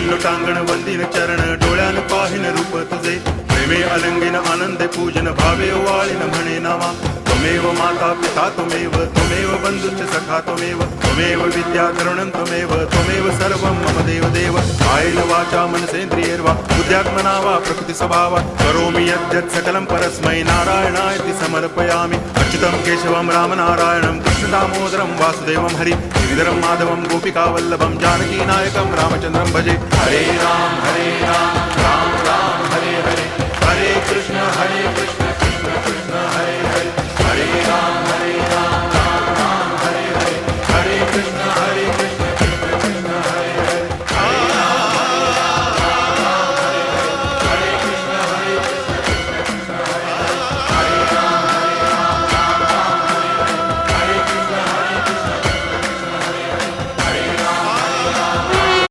लोटांगण वंदिन चरण डोळ्यान पाहिन रूप तुझे प्रेमे अलंगिन आनंदे पूजन भावे वाळीन म्हणे नामा त्वमेव माता पिता त्वमेव बंधुश्च सखा त्वमेव विद्या करुणं त्वमेव सर्वं मम देव कायेन वाचा मनसेन्द्रियैर्वा बुद्ध्यात्मना वा प्रकृति स्वभावात् करोमि यद्यत् सकलं परस्मै नारायणायति समर्पयामि अच्युतं केशवं रामनारायणं कृष्णदामोदरं वासुदेवं हरि गिरिधरं माधवं गोपिकावल्लभं जानकीनायकं रामचन्द्रं भजे हरे राम राम राम हरे हरे हरे कृष्ण